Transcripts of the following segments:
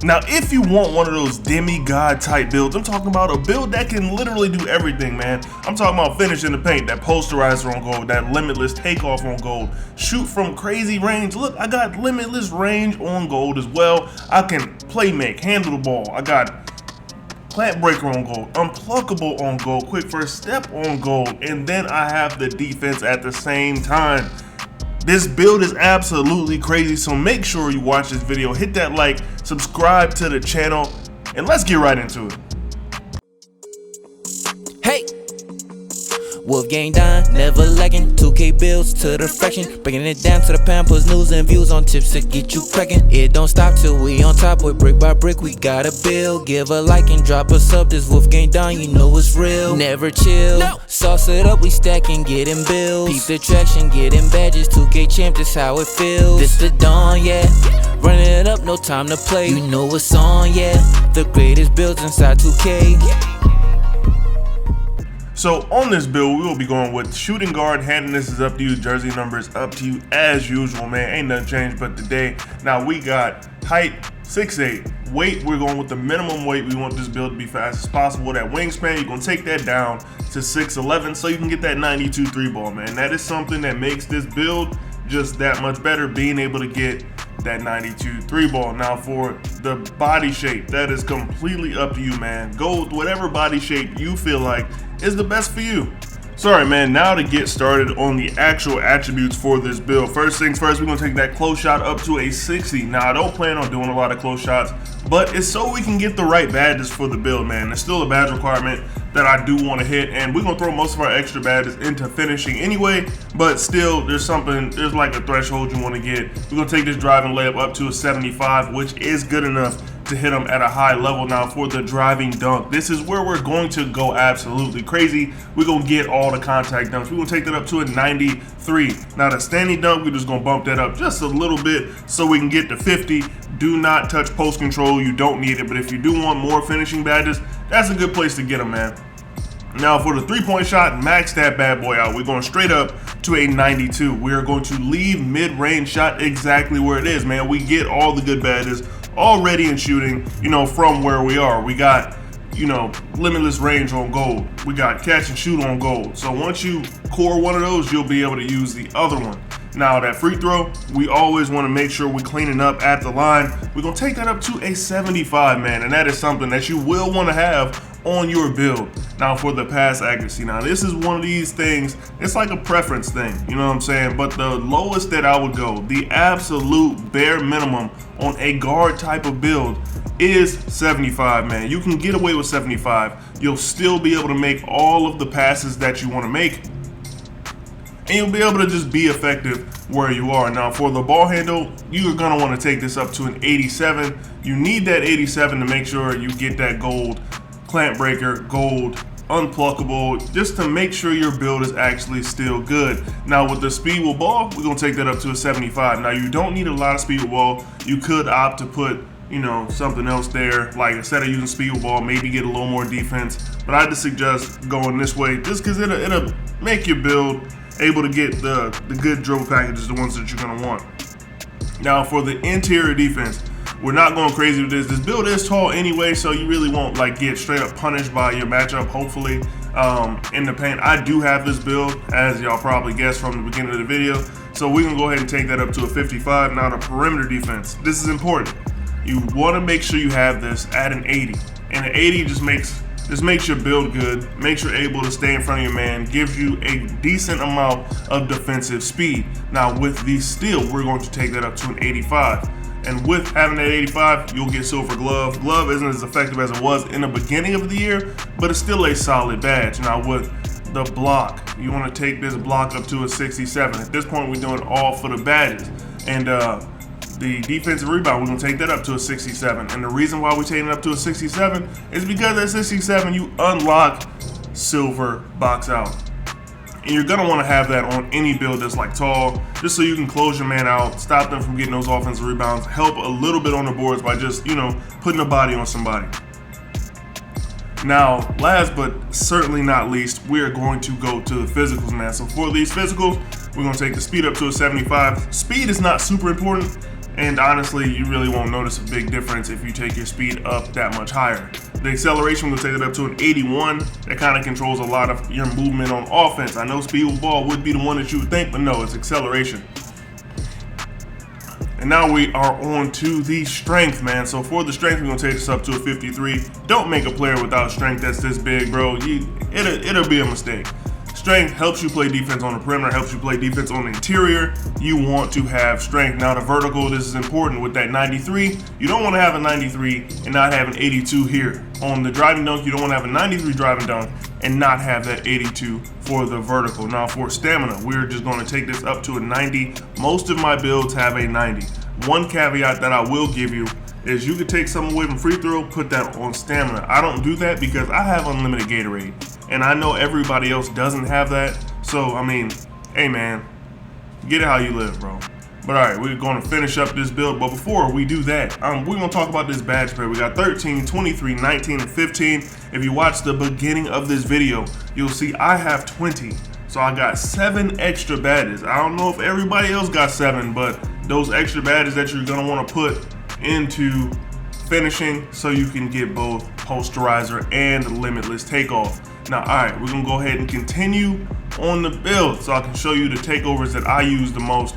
Now, if you want one of those demigod type builds, I'm talking about a build that can literally do everything, man. I'm talking about finish in the paint, that posterizer on gold, that limitless takeoff on gold, shoot from crazy range. Look, I got limitless range on gold as well. I can play make, handle the ball. I got plant breaker on gold, unpluckable on gold, quick first step on gold, and then I have the defense at the same time. This build is absolutely crazy, so make sure you watch this video, hit that like, subscribe to the channel, and let's get right into it. Hey! WolfGxngDon, never lagging, 2K builds to the fraction, breaking it down to the pampers, news and views on tips to get you cracking. It don't stop till we on top, with brick by brick we gotta build. Give a like and drop a sub, this WolfGxngDon, you know it's real. Never chill, no. Sauce it up, we stacking, getting bills. Peep the traction, getting badges, 2K champ, this how it feels. This the dawn, yeah. Running it up, no time to play. You know it's on, yeah. The greatest builds inside 2K. So on this build, we will be going with shooting guard. Handedness is up to you. Jersey number is up to you as usual, man. Ain't nothing changed but today. Now we got height 6'8". Weight, we're going with the minimum weight. We want this build to be fast as possible. That wingspan, you're gonna take that down to 6'11", so you can get that 92 3 ball, man. That is something that makes this build just that much better, being able to get that 92 3 ball. Now for the body shape, that is completely up to you, man. Go with whatever body shape you feel like is the best for you. Sorry, man, now to get started on the actual attributes for this build. First things first, we're gonna take that close shot up to a 60. Now I don't plan on doing a lot of close shots, but it's so we can get the right badges for the build, man. There's still a badge requirement that I do want to hit, and we're gonna throw most of our extra badges into finishing anyway, but still there's like a threshold you want to get. We're gonna take this driving layup up to a 75, which is good enough to hit them at a high level. Now for the driving dunk, this is where we're going to go absolutely crazy. We're gonna get all the contact dunks. We're gonna take that up to a 93. Now the standing dunk, we're just gonna bump that up just a little bit so we can get to 50. Do not touch post control, you don't need it, but if you do want more finishing badges, that's a good place to get them, man. Now for the 3-point shot, max that bad boy out. We're going straight up to a 92. We are going to leave mid-range shot exactly where it is, man. We get all the good badges already in shooting, you know, from where we are. We got, you know, limitless range on gold. We got catch and shoot on gold. So once you core one of those, you'll be able to use the other one. Now that free throw, we always want to make sure we're cleaning up at the line. We're gonna take that up to a 75, man, and that is something that you will want to have on your build. Now for the pass accuracy, now this is one of these things, it's like a preference thing, you know what I'm saying? But the lowest that I would go, the absolute bare minimum on a guard type of build is 75, man. You can get away with 75. You'll still be able to make all of the passes that you want to make, and you'll be able to just be effective where you are. Now for the ball handle, you're gonna want to take this up to an 87. You need that 87 to make sure you get that gold plant breaker, gold unpluckable, just to make sure your build is actually still good. Now with the speed with ball, we're gonna take that up to a 75. Now you don't need a lot of speed with ball. You could opt to put, you know, something else there, like instead of using speed with ball, maybe get a little more defense. But I just suggest going this way, just because it'll make your build able to get the good dribble packages, the ones that you're gonna want. Now for the interior defense, we're not going crazy with this. This build is tall anyway, so you really won't like get straight up punished by your matchup, hopefully, in the paint. I do have this build, as y'all probably guessed from the beginning of the video, so we're gonna go ahead and take that up to a 55. Now the perimeter defense, this is important. You want to make sure you have this at an 80, and an 80 just makes your build good, makes you able to stay in front of your man, gives you a decent amount of defensive speed. Now with the steal, we're going to take that up to an 85. And with having that 85, you'll get silver glove. Glove isn't as effective as it was in the beginning of the year, but it's still a solid badge. Now with the block, you want to take this block up to a 67. At this point, we're doing all for the badges. And the defensive rebound, we're gonna take that up to a 67. And the reason why we're taking it up to a 67 is because at 67, you unlock silver box out. And you're gonna wanna have that on any build that's like tall, just so you can close your man out, stop them from getting those offensive rebounds, help a little bit on the boards by just, you know, putting a body on somebody. Now, last but certainly not least, we are going to go to the physicals, man. So for these physicals, we're gonna take the speed up to a 75. Speed is not super important, And honestly, you really won't notice a big difference if you take your speed up that much higher. The acceleration will take it up to an 81. That kind of controls a lot of your movement on offense. I know speed with ball would be the one that you would think, but no, it's acceleration. And now we are on to the strength, man. So for the strength, we're gonna take this up to a 53. Don't make a player without strength that's this big, bro. It'll be a mistake. Strength helps you play defense on the perimeter, helps you play defense on the interior. You want to have strength. Now the vertical, this is important with that 93. You don't want to have a 93 and not have an 82 here. On the driving dunk, you don't want to have a 93 driving dunk and not have that 82 for the vertical. Now for stamina, we're just going to take this up to a 90. Most of my builds have a 90. One caveat that I will give you is you could take some away from free throw, put that on stamina. I don't do that because I have unlimited Gatorade. And I know everybody else doesn't have that. So, I mean, hey man, get it how you live, bro. But all right, we're going to finish up this build. But before we do that, we're going to talk about this badge pair. We got 13, 23, 19, and 15. If you watch the beginning of this video, you'll see I have 20. So I got 7 extra badges. I don't know if everybody else got 7, but those extra badges that you're going to want to put into finishing so you can get both posterizer and limitless takeoff. Now, all right, we're gonna go ahead and continue on the build so I can show you the takeovers that I use the most.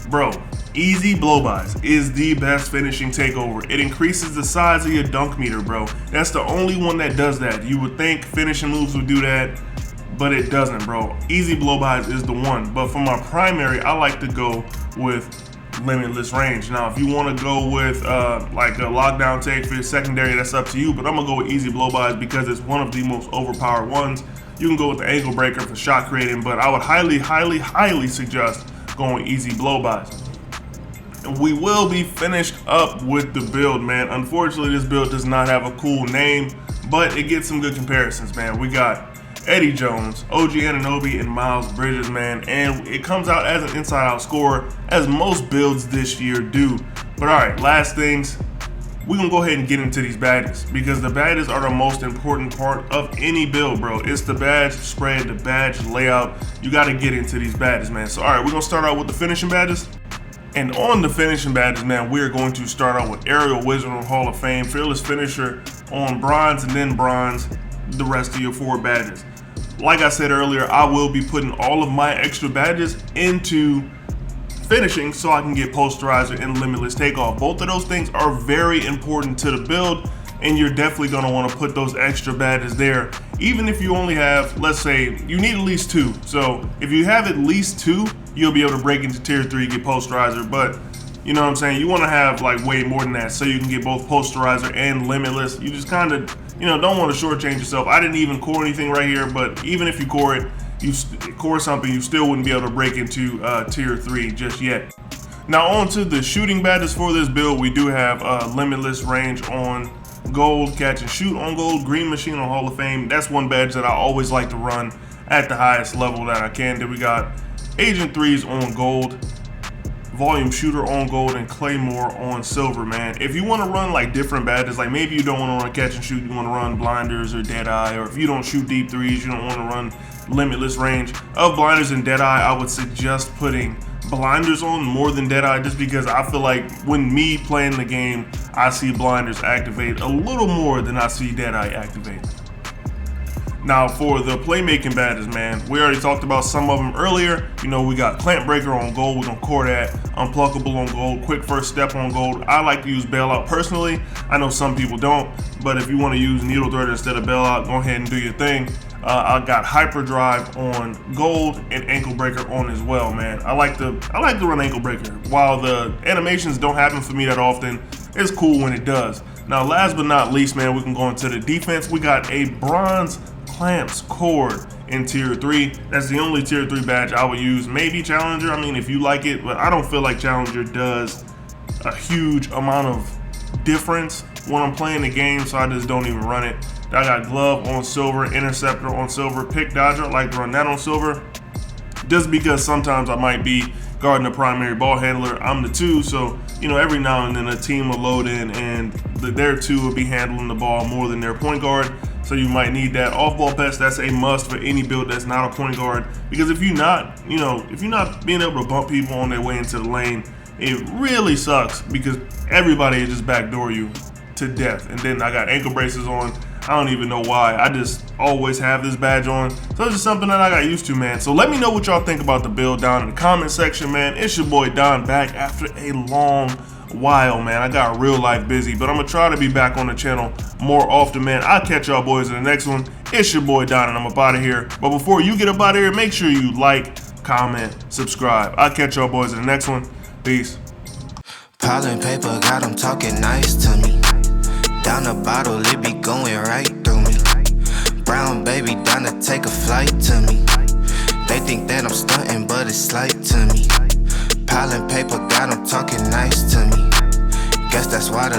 Bro, easy blow-bys is the best finishing takeover. It increases the size of your dunk meter, bro. That's the only one that does that. You would think finishing moves would do that, but it doesn't, bro. Easy blow-bys is the one. But for my primary, I like to go with limitless range. Now, if you want to go with like a lockdown take for your secondary, that's up to you, but I'm gonna go with easy blow-bys because it's one of the most overpowered ones. You can go with the ankle breaker for shot creating, but I would highly suggest going easy blow-bys. And we will be finished up with the build, man. Unfortunately, this build does not have a cool name, but it gets some good comparisons, man. We got Eddie Jones, OG Anunoby, and Miles Bridges, man, and it comes out as an inside-out scorer, as most builds this year do. But all right, last things, we're gonna go ahead and get into these badges because the badges are the most important part of any build, bro. It's the badge spread, the badge layout. You got to get into these badges, man. So all right, we're gonna start out with the finishing badges. And on the finishing badges, man, we're going to start out with Aerial Wizard on Hall of Fame, Fearless Finisher on bronze, and then bronze the rest of your 4 badges. Like I said earlier, I will be putting all of my extra badges into finishing so I can get posterizer and limitless takeoff. Both of those things are very important to the build, and you're definitely going to want to put those extra badges there. Even if you only have, let's say, you need at least 2. So if you have at least 2, you'll be able to break into tier 3, get posterizer. But you know what I'm saying? You want to have like way more than that so you can get both posterizer and limitless. You just kind of, you know, don't want to shortchange yourself. I didn't even core anything right here, but even if you core it, you core something, you still wouldn't be able to break into tier 3 just yet. Now on to the shooting badges for this build. We do have limitless range on gold, catch and shoot on gold, green machine on Hall of Fame. That's one badge that I always like to run at the highest level that I can. Then we got Agent 3s on gold, volume shooter on gold, and Claymore on silver, man. If you want to run like different badges, like maybe you don't want to run catch and shoot, you want to run blinders or dead eye, or if you don't shoot deep threes, you don't want to run limitless range of blinders and dead eye, I would suggest putting blinders on more than dead eye, just because I feel like when me playing the game, I see blinders activate a little more than I see dead eye activate. Now for the playmaking badges, man, we already talked about some of them earlier. You know, we got Clamp Breaker on gold, we're gonna core that. Unpluckable on gold, Quick First Step on gold. I like to use Bailout personally. I know some people don't, but if you want to use Needle Thread instead of Bailout, go ahead and do your thing. I got Hyperdrive on gold and Ankle Breaker on as well, man. I like to run Ankle Breaker. While the animations don't happen for me that often, it's cool when it does. Now last but not least, man, we can go into the defense. We got a bronze Clamps cord in tier 3. That's the only tier 3 badge I would use. Maybe Challenger, I mean, if you like it, but I don't feel like Challenger does a huge amount of difference when I'm playing the game, so I just don't even run it. I got Glove on silver, Interceptor on silver, Pick Dodger, I like to run that on silver, just because sometimes I might be guarding a primary ball handler. I'm the 2, so you know, every now and then a team will load in and their 2 will be handling the ball more than their point guard. So you might need that off-ball pass. That's a must for any build that's not a point guard, because if you're not, you know, if you're not being able to bump people on their way into the lane, it really sucks because everybody just backdoor you to death. And then I got ankle braces on. I don't even know why. I just always have this badge on. So it's just something that I got used to, man. So let me know what y'all think about the build down in the comment section, man. It's your boy Don back after a long while, man. I got real life busy, but I'm gonna try to be back on the channel more often, man. I'll catch y'all boys in the next one. It's your boy Don, and I'm up out of here. But before you get up out of here, make sure you like, comment, subscribe. I'll catch y'all boys in the next one. Peace. Pile and paper got them talking nice to me. Down the bottle, it be going right through me. Brown baby down to take a flight to me. They think that I'm stunting, but it's slight to me. Pile and paper got them talking nice to me. Guess that's why the